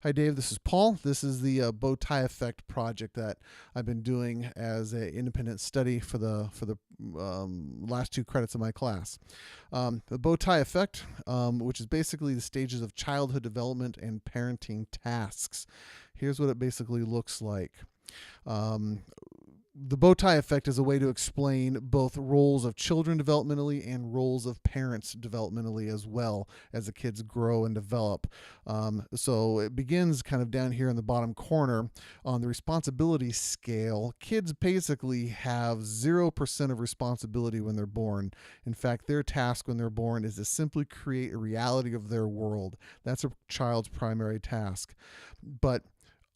Hi, Dave. This is Paul. This is the bow tie effect project that I've been doing as an independent study for the last two credits of my class. The bow tie effect, which is basically the stages of childhood development and parenting tasks. Here's what it basically looks like. Um, the bow tie effect is a way to explain both roles of children developmentally and roles of parents developmentally as well as the kids grow and develop. So it begins kind of down here in the bottom corner on the responsibility scale. Kids basically have 0% of responsibility when they're born. In fact, their task when they're born is to simply create a reality of their world. That's a child's primary task. But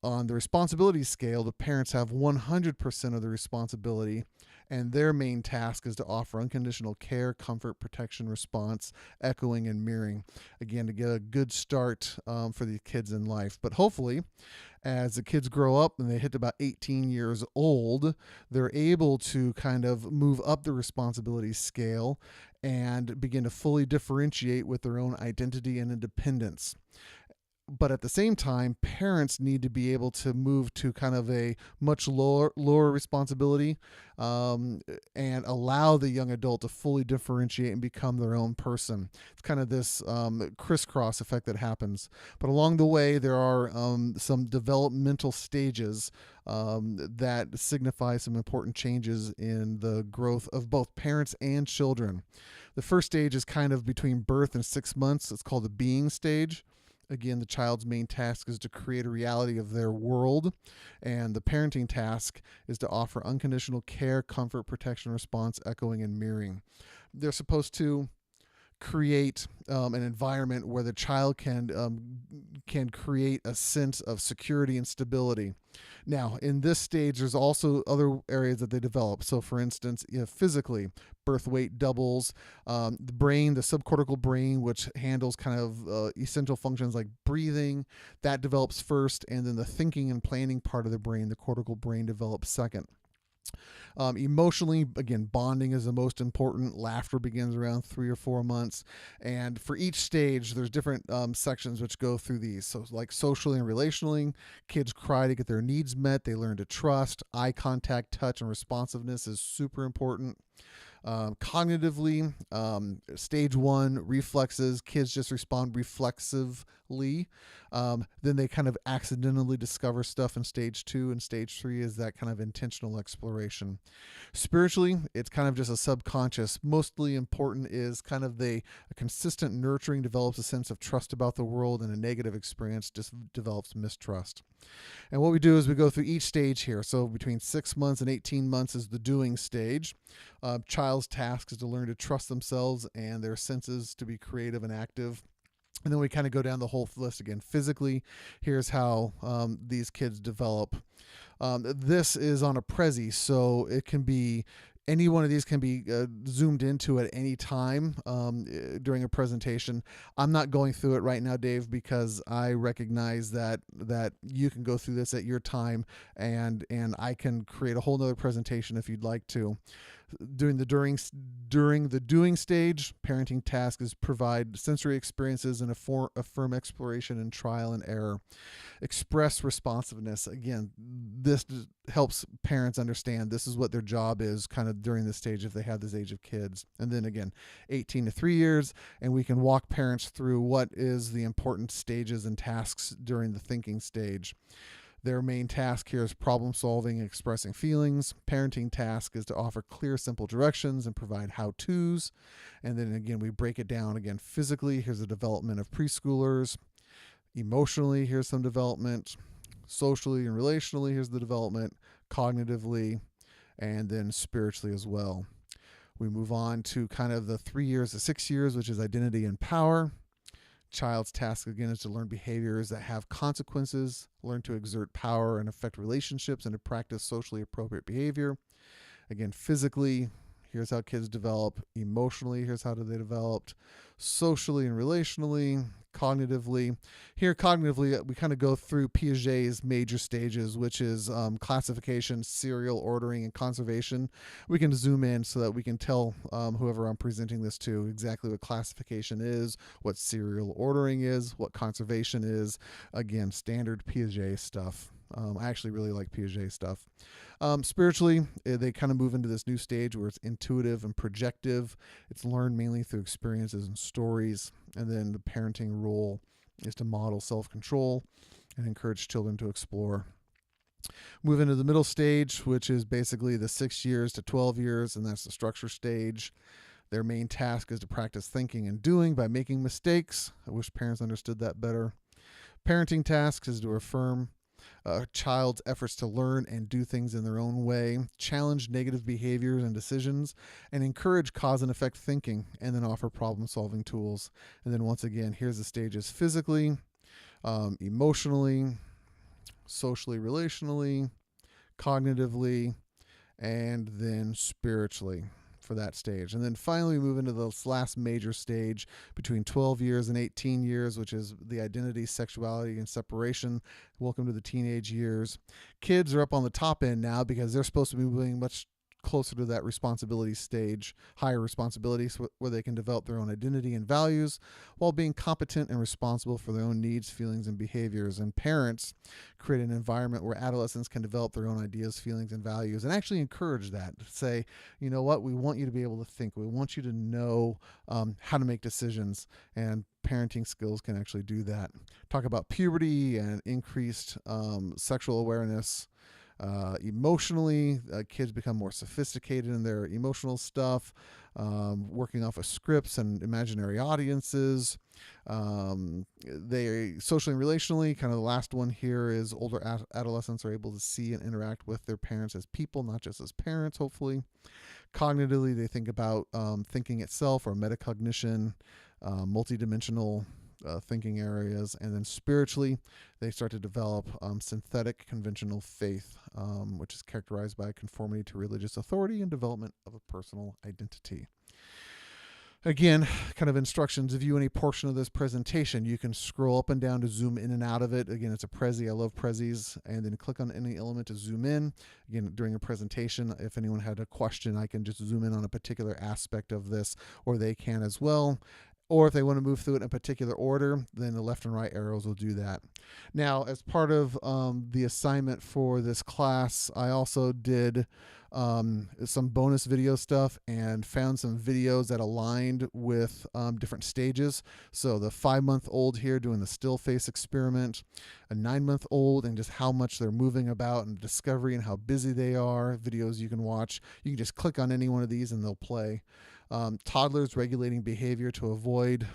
on the responsibility scale, the parents have 100% of the responsibility, and their main task is to offer unconditional care, comfort, protection, response, echoing, and mirroring. Again, to get a good start for the kids in life. But hopefully, as the kids grow up and they hit about 18 years old, they're able to kind of move up the responsibility scale and begin to fully differentiate with their own identity and independence. But at the same time, parents need to be able to move to kind of a much lower responsibility, and allow the young adult to fully differentiate and become their own person. It's kind of this crisscross effect that happens. But along the way, there are some developmental stages that signify some important changes in the growth of both parents and children. The first stage is kind of between birth and 6 months. It's called the being stage. Again, the child's main task is to create a reality of their world, and the parenting task is to offer unconditional care, comfort, protection, response, echoing, and mirroring. They're supposed to create an environment where the child can create a sense of security and stability. Now, in this stage, there's also other areas that they develop. So, for instance, physically, birth weight doubles. The brain, the subcortical brain, which handles kind of essential functions like breathing, that develops first, and then the thinking and planning part of the brain, the cortical brain, develops second. Emotionally, again, bonding is the most important. Laughter begins around 3 or 4 months. And for each stage, there's different sections which go through these. So, like socially and relationally, kids cry to get their needs met. They learn to trust. Eye contact, touch, and responsiveness is super important. Cognitively, stage one, reflexes, kids just respond reflexively. Then they kind of accidentally discover stuff in stage two, and stage three is that kind of intentional exploration. Spiritually, it's kind of just a subconscious. Mostly important is kind of a consistent nurturing develops a sense of trust about the world, and a negative experience just develops mistrust. And what we do is we go through each stage here. So between 6 months and 18 months is the doing stage. Child's task is to learn to trust themselves and their senses to be creative and active. And then we kind of go down the whole list again. Physically, here's how these kids develop. This is on a Prezi, so it can be any one of these can be zoomed into at any time during a presentation. I'm not going through it right now, Dave, because I recognize that you can go through this at your time, and I can create a whole nother presentation if you'd like to. During the doing stage, parenting task is provide sensory experiences and affirm exploration and trial and error. Express responsiveness. Again, this helps parents understand this is what their job is kind of during this stage if they have this age of kids. And then again, 18 to 3 years, and we can walk parents through what is the important stages and tasks during the thinking stage. Their main task here is problem solving and expressing feelings. Parenting task is to offer clear, simple directions and provide how-tos. And then again, we break it down again physically. Here's the development of preschoolers. Emotionally, here's some development. Socially and relationally, here's the development. Cognitively, and then spiritually as well. We move on to kind of the 3 years to 6 years, which is identity and power. Child's task again is to learn behaviors that have consequences, learn to exert power and affect relationships, and to practice socially appropriate behavior. Again, physically, Here's how kids develop emotionally. Here's how do they develop socially and relationally, cognitively. Here, cognitively, we kind of go through Piaget's major stages, which is classification, serial ordering, and conservation. We can zoom in so that we can tell whoever I'm presenting this to exactly what classification is, what serial ordering is, what conservation is. Again, standard Piaget stuff. I actually really like Piaget stuff. Spiritually, they kind of move into this new stage where it's intuitive and projective. It's learned mainly through experiences and stories. And then the parenting role is to model self-control and encourage children to explore. Move into the middle stage, which is basically the 6 years to 12 years, and that's the structure stage. Their main task is to practice thinking and doing by making mistakes. I wish parents understood that better. Parenting tasks is to affirm a child's efforts to learn and do things in their own way, challenge negative behaviors and decisions, and encourage cause and effect thinking, and then offer problem-solving tools. And then once again, here's the stages: physically, emotionally, socially, relationally, cognitively, and then spiritually for that stage. And then finally we move into this last major stage between 12 years and 18 years, which is the identity, sexuality, and separation. Welcome to the teenage years. Kids are up on the top end now because they're supposed to be moving much closer to that responsibility stage, higher responsibilities, where they can develop their own identity and values while being competent and responsible for their own needs, feelings, and behaviors. And parents create an environment where adolescents can develop their own ideas, feelings, and values, and actually encourage that. Say, you know what, we want you to be able to think. We want you to know how to make decisions, and parenting skills can actually do that. Talk about puberty and increased sexual awareness. Emotionally, kids become more sophisticated in their emotional stuff, working off of scripts and imaginary audiences. They socially and relationally, kind of the last one here is older adolescents are able to see and interact with their parents as people, not just as parents, hopefully. Cognitively, they think about thinking itself, or metacognition, multidimensional thinking areas. And then spiritually, they start to develop synthetic conventional faith, which is characterized by conformity to religious authority and development of a personal identity. Again, kind of instructions. If you any portion of this presentation, you can scroll up and down to zoom in and out of it. Again, it's a Prezi. I love Prezis. And then click on any element to zoom in. Again, during a presentation, if anyone had a question, I can just zoom in on a particular aspect of this, or they can as well. Or if they want to move through it in a particular order, then the left and right arrows will do that. Now, as part of the assignment for this class, I also did some bonus video stuff and found some videos that aligned with different stages. So the 5-month-old here doing the still face experiment, a 9-month-old and just how much they're moving about and discovery and how busy they are, videos you can watch. You can just click on any one of these and they'll play. Toddlers regulating behavior to avoid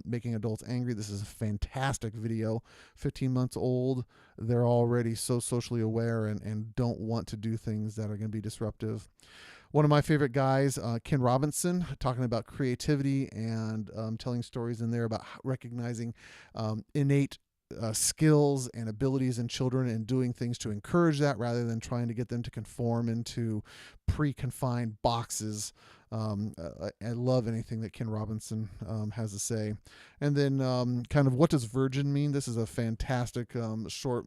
making adults angry. This is a fantastic video. 15 months old. They're already so socially aware and don't want to do things that are going to be disruptive. One of my favorite guys, Ken Robinson, talking about creativity and telling stories in there about recognizing innate skills and abilities in children and doing things to encourage that rather than trying to get them to conform into pre-confined boxes. I love anything that Ken Robinson has to say. And then kind of what does virgin mean? This is a fantastic short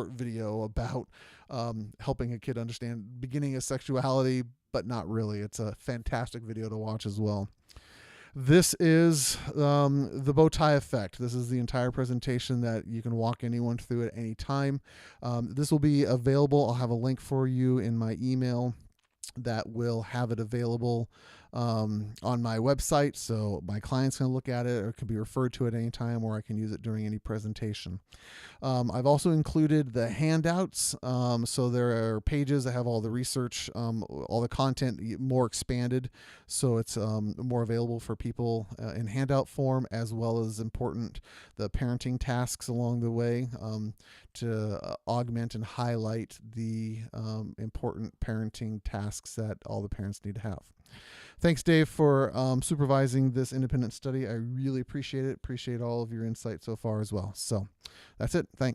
video about helping a kid understand beginning of sexuality, but not really. It's a fantastic video to watch as well. This is the bow tie effect. This is the entire presentation that you can walk anyone through at any time. This will be available. I'll have a link for you in my email that will have it available on my website, so my clients can look at it, or it can be referred to at any time, or I can use it during any presentation. I've also included the handouts, so there are pages that have all the research, all the content more expanded, so it's more available for people in handout form, as well as the parenting tasks along the way to augment and highlight the important parenting tasks that all the parents need to have. Thanks, Dave, for supervising this independent study. I really appreciate it. Appreciate all of your insight so far as well. So that's it. Thanks.